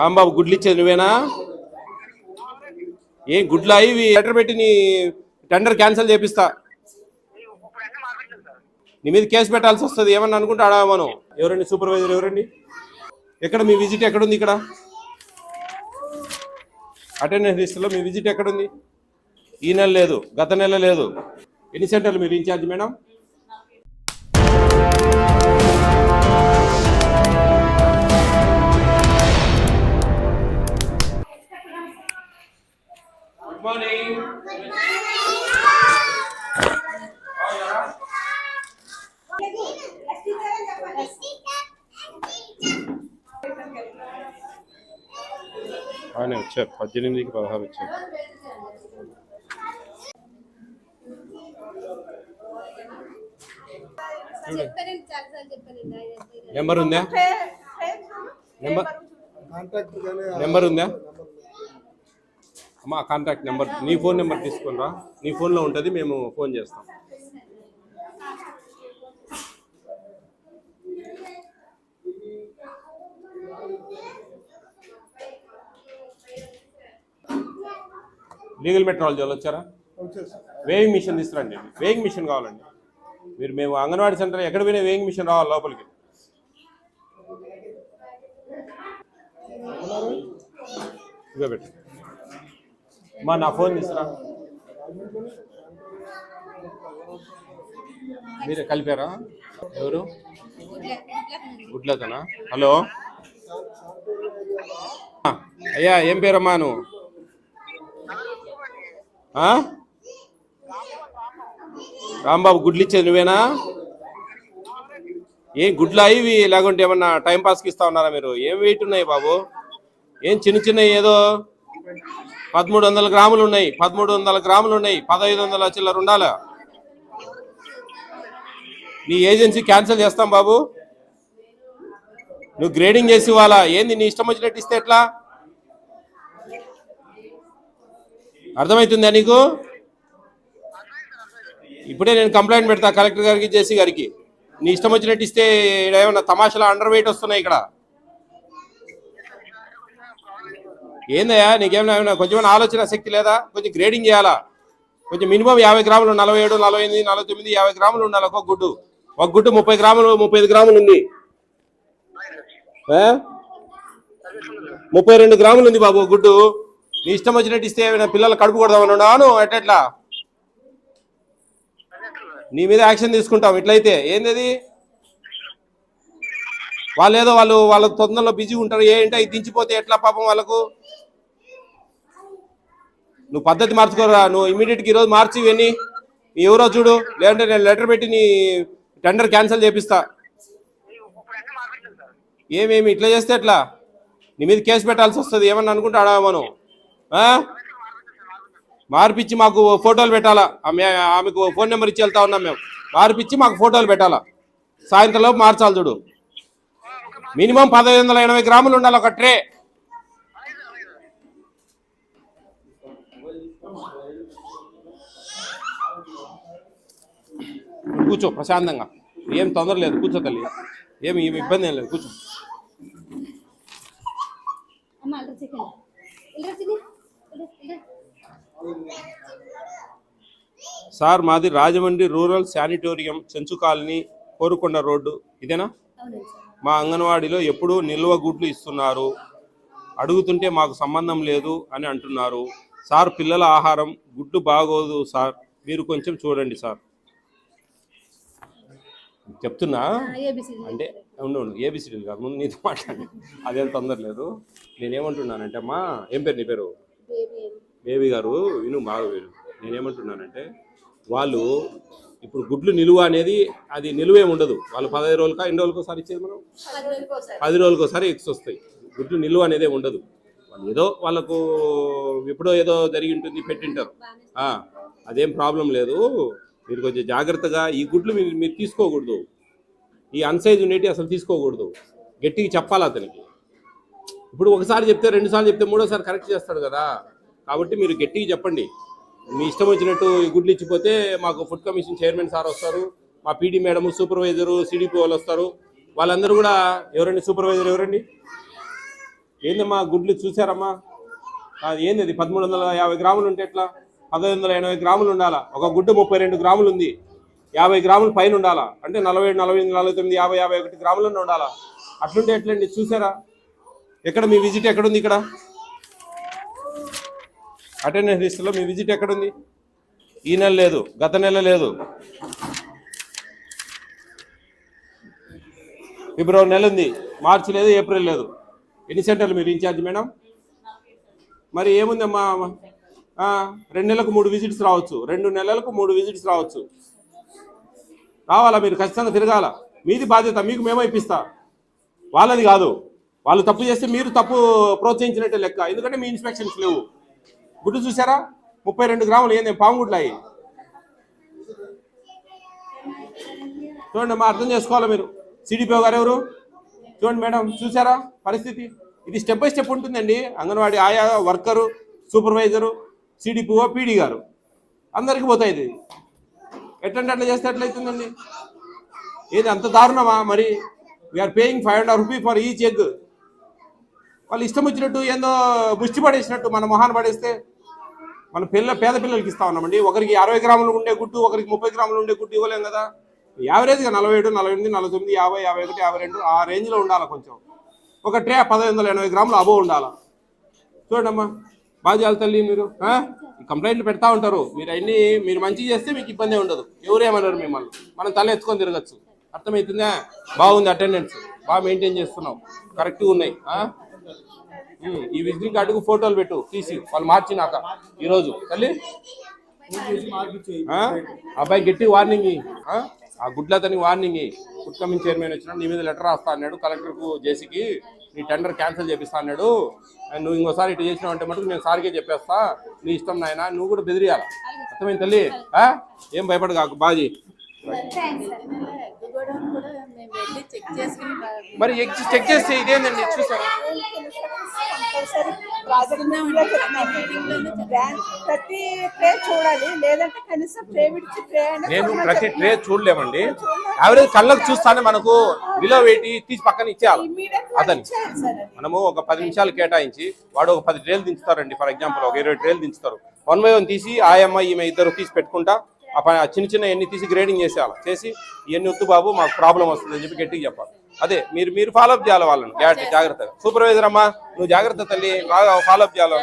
రాంబాబు గుడ్లు ఇచ్చేది నువ్వేనా? ఏం గుడ్లు అవి లెటర్ పెట్టి నీ టెండర్ క్యాన్సిల్ చేపిస్తా. నీ మీద కేసు పెట్టాల్సి వస్తుంది. ఏమన్నా అనుకుంటే అడగా మనం. ఎవరండి సూపర్వైజర్? ఎవరండి? ఎక్కడ మీ విజిట్ ఎక్కడుంది? ఇక్కడ అటెండెన్స్ లిస్టులో మీ విజిట్ ఎక్కడుంది? ఈ నెల లేదు, గత నెల లేదు. ఎన్ని సెంటర్లు మీరు ఇన్ఛార్జ్ మేడం? Good morning. వచ్చారు 18కి 16 వచ్చారు. నెంబర్ ఉందా? నెంబర్ ఉందా అమ్మా? కాంటాక్ట్ నెంబర్, నీ ఫోన్ నెంబర్ తీసుకుని రా. నీ ఫోన్లో ఉంటుంది, మేము ఫోన్ చేస్తాం. లీగల్ మెట్రాలజీ వాళ్ళు వచ్చారా? వేయింగ్ మిషన్ తీసుకురండి. వేయింగ్ మిషన్ కావాలండి. మీరు మేము అంగన్వాడీ సెంటర్ ఎక్కడ పోయినా వేయింగ్ మిషన్ రావాలి లోపలికి. ఇదిగో పెట్టు మా, నా ఫోన్ తీసుకురా. మీరే కలిపారా? ఎవరు? గుడ్లతనా? హలో అయ్యా, ఏం పేరమ్మా నువ్వు? రాంబాబు గుడ్లు ఇచ్చేది నువ్వేనా? ఏం గుడ్లు అవి లేకుంటే ఏమన్నా టైంపాస్కి ఇస్తా ఉన్నారా మీరు? ఏం వెయిట్ ఉన్నాయి బాబు? ఏం చిన్న చిన్న ఏదో 1300 గ్రాములు ఉన్నాయి, 1300 గ్రాములు ఉన్నాయి, 1500 చిల్లర ఉండాలా? నీ ఏజెన్సీ క్యాన్సిల్ చేస్తాం బాబు. నువ్వు గ్రేడింగ్ చేసి ఇవ్వాలా? ఏంది నీ ఇష్టం వచ్చినట్టు ఇస్తే ఎట్లా? అర్థమవుతుందా నీకు? ఇప్పుడే నేను కంప్లైంట్ పెడతా కలెక్టర్ గారికి, జేసీ గారికి. నీ ఇష్టం వచ్చినట్టు ఇస్తే ఏమన్నా తమాషాల అండర్ వెయిట్ వస్తున్నాయి ఇక్కడ. ఏందయ్యా నీకేమైనా కొంచెం ఆలోచన శక్తి లేదా? కొంచెం గ్రేడింగ్ చేయాలా? కొంచెం మినిమం 50 గ్రాములు, 47, 48, 49, 50 గ్రాములు ఉండాలి ఒక గుడ్డు. ఒక గుడ్డు 30 గ్రాములు, 35 గ్రాములు ఉంది. 32 గ్రాములు ఉంది బాబు గుడ్డు. నీ ఇష్టం వచ్చినట్టు ఇస్తే ఏమైనా పిల్లలు కడుపు కొడదామని ఉన్నాను ఎట్లా? నీ మీద యాక్షన్ తీసుకుంటాం ఇట్లయితే. ఏంది వాళ్ళ తొందరలో బిజీ ఉంటారు. ఏంటో ఇది దించిపోతే ఎట్లా పాపం వాళ్ళకు? నువ్వు పద్ధతి మార్చుకోరా. నువ్వు ఇమీడియట్గా ఈరోజు మార్చి ఇవన్నీ ఎవరో చూడు, లేదంటే నేను లెటర్ పెట్టి నీ టెండర్ క్యాన్సిల్ చేపిస్తా. ఏమేమి ఇట్లా చేస్తే ఎట్లా? నీ మీద కేసు పెట్టాల్సి వస్తుంది. ఏమన్నా అనుకుంటే అడగా మనం. మార్పిచ్చి మాకు ఫోటోలు పెట్టాలా? ఆమెకు ఫోన్ నెంబర్ ఇచ్చి వెళ్తా ఉన్నాం మేము. మార్పిచ్చి మాకు ఫోటోలు పెట్టాలా? సాయంత్రంలోపు మార్చాలి చూడు. మినిమం 1580 గ్రాములు ఉండాలి ఒక ట్రే. కూర్చో ప్రశాంతంగా, ఏం తొందర లేదు. కూర్చో తల్లి, ఏమి ఇబ్బంది ఏం లేదు. కూర్చో. సార్ మాది Rajahmundry rural sanatorium, Chenchu colony, Korukonda road. ఇదేనా? మా అంగన్వాడీలో ఎప్పుడూ నిల్వ గుడ్లు ఇస్తున్నారు. అడుగుతుంటే మాకు సంబంధం లేదు అని అంటున్నారు సార్. పిల్లల ఆహారం గుడ్డు బాగోదు సార్, మీరు కొంచెం చూడండి సార్. చెప్తున్నా అంటే ఉండు, ఏబిసిడీలు కాదు, ముందు నీతో మాట్లాడి. అదేం తొందర లేదు. నేనేమంటున్నానంటే అమ్మా, ఏం పేరు నీ పేరు? బేబీ గారు విను బాగా విను. నేనేమంటున్నానంటే వాళ్ళు ఇప్పుడు గుడ్లు నిలువ అనేది అది నిలువేమి ఉండదు. వాళ్ళు 15 రోజులకా, ఎన్ని రోజులకు ఒకసారి ఇచ్చేది మనం? 10 రోజులకు ఒకసారి ఎగ్స్ వస్తాయి. గుడ్లు నిలువ అనేది ఉండదు. వాళ్ళు ఏదో వాళ్ళకు ఎప్పుడో ఏదో జరిగి ఉంటుంది, పెట్టింటారు. అదేం ప్రాబ్లం లేదు. మీరు కొంచెం జాగ్రత్తగా ఈ గుడ్లు మీరు తీసుకోకూడదు. ఈ అన్సైజ్ ఉండేటి అసలు తీసుకోకూడదు. గట్టిగా చెప్పాలి అతనికి. ఇప్పుడు ఒకసారి చెప్తే, 2 సార్లు చెప్తే, 3వ సారి కరెక్ట్ చేస్తాడు కదా. కాబట్టి మీరు గట్టిగా చెప్పండి. మీ ఇష్టం వచ్చినట్టు ఈ గుడ్లు ఇచ్చిపోతే మాకు ఫుడ్ కమిషన్ చైర్మన్ సార్ వస్తారు, మా పీడీ మేడం, సూపర్వైజరు, సిడిపి వాళ్ళు వస్తారు. వాళ్ళందరూ కూడా ఎవరండి? సూపర్వైజర్ ఎవరండి? ఏందమ్మా గుడ్లు చూసారమ్మా? ఏంది అది 1350 గ్రాములు ఉంటే ఎట్లా? 1580 గ్రాములు ఉండాలా. ఒక గుడ్డు 32 గ్రాములు ఉంది, 50 గ్రాములు పైన ఉండాలా. అంటే 47, 48, 49, 50, 51 గ్రాములన్నా ఉండాలా. అట్లుంటే ఎట్లండి? చూసారా? ఎక్కడ మీ విజిట్ ఎక్కడుంది? ఇక్కడ అటెండెన్స్ లిస్టులో మీ విజిట్ ఎక్కడుంది? ఈ నెల లేదు, గత నెల లేదు, ఫిబ్రవరి నెల ఉంది, మార్చి లేదు, ఏప్రిల్ లేదు. ఎన్ని సెంటర్లు మీరు ఇన్ఛార్జ్ మేడం? మరి ఏముందమ్మా, 2 నెలలకు 3 విజిట్స్ రావచ్చు, 2 నెలలకు 3 విజిట్స్ రావచ్చు. రావాలా? మీరు ఖచ్చితంగా తిరగాల. మీది బాధ్యత, మీకు మేమో ఇప్పిస్తా, వాళ్ళది కాదు. వాళ్ళు తప్పు చేస్తే మీరు తప్పు ప్రోత్సహించినట్టే లెక్క, ఎందుకంటే మీ ఇన్స్పెక్షన్స్ లేవు. గుడ్డు చూసారా? 32 గ్రాములు. ఏంది పాము గుడ్లు అయ్యి? చూడండి అమ్మా, అర్థం చేసుకోవాలి మీరు. సిడిపిఓ గారు ఎవరు? చూడండి మేడం, చూసారా పరిస్థితి? ఇది స్టెప్ బై స్టెప్ ఉంటుందండి. అంగన్వాడీ ఆయా, వర్కరు, సూపర్వైజరు, సిడిపిఓ, పీడీ గారు అందరికీ పోతాయి. ఇది ఎట్లంటే అట్లా చేస్తే ఎట్లయితుందండి? ఏది అంత దారుణమా? మరి we are paying 5.5 rupees for each egg. వాళ్ళు ఇష్టం వచ్చినట్టు ఏందో ముష్టి పడేసినట్టు మన మొహాన్ని పడేస్తే మన పేద పిల్లలకి ఇస్తా ఉన్నామండి. ఒకరికి 60 గ్రాములు ఉండే గుడ్డు, ఒకరికి 30 గ్రాములు ఉండే గుడ్డు ఇవ్వలేం కదా. యావరేజ్గా 47, 48, 49, 50, 51, 52 ఆ రేంజ్లో ఉండాలి. కొంచెం ఒక ట్రే 1580 గ్రాములు అబో ఉండాలా. చూడమ్మా, బాగా చేయాలి తల్లి. మీరు కంప్లైంట్లు పెడతా ఉంటారు, మీరు మంచి చేస్తే మీకు ఇబ్బంది ఉండదు, ఎవరేమన్నారు మిమ్మల్ని. మనం తల ఎత్తుకొని తిరగచ్చు. అర్థమవుతుందా? బాగుంది, అటెండెన్స్ బాగా మెయింటైన్ చేస్తున్నావు, కరెక్ట్గా ఉన్నాయి. ఈ విజిటింగ్ కార్డుకు ఫోటోలు పెట్టు తీసి, వాళ్ళు మార్చినాక ఈరోజు తల్లి అబ్బాయి గట్టి వార్నింగ్. ఆ గుడ్లతని వార్నింగ్. ఫుడ్ కమిషన్ చైర్మన్ వచ్చినా నీ మీద లెటర్ రాస్తా అన్నాడు కలెక్టర్కు, జేసీకి నీ టెండర్ క్యాన్సిల్ చేపిస్తా అన్నాడు. నువ్వు ఇంకోసారి ఇటు చేసినావు అంటే మటుకు నేను సార్కే చెప్పేస్తా, నీ ఇష్టం నాయన, నువ్వు కూడా బెదిరియాల. అర్థమైంది తల్లి? ఏం భయపడ కాకు, బాజీ. మరి చెక్ చేస్తే ఇదేందండి? చూసారా? నేను ప్రతి ట్రే చూడలేమండి. యావరేజ్ కళ్ళకు చూస్తానే మనకు విలో వేటి తీసి పక్కన ఇచ్చేయాలి. అతని మనము ఒక 10 నిమిషాలు కేటాయించి వాడు ఒక 10 ట్రేలు దించుతారండి. ఫర్ ఎగ్జాంపుల్ ఒక 20 ట్రేలు దించుతారు. 1 by 1 తీసి ఆ అమ్మాయి ఈమె ఇద్దరు తీసి పెట్టుకుంటా చిన్న చిన్న ఎన్ని తీసి గ్రేడింగ్ చేసేయాలి. చేసి ఇవన్నీ వద్దు బాబు మాకు ప్రాబ్లం వస్తుంది అని చెప్పి గట్టిగా చెప్పాలి. అదే మీరు ఫాలోఅప్ చేయాలి వాళ్ళని జాగ్రత్తగా. సూపర్వైజర్ అమ్మా, నువ్వు జాగ్రత్త తల్లి, బాగా ఫాలోఅప్ చేయాలి.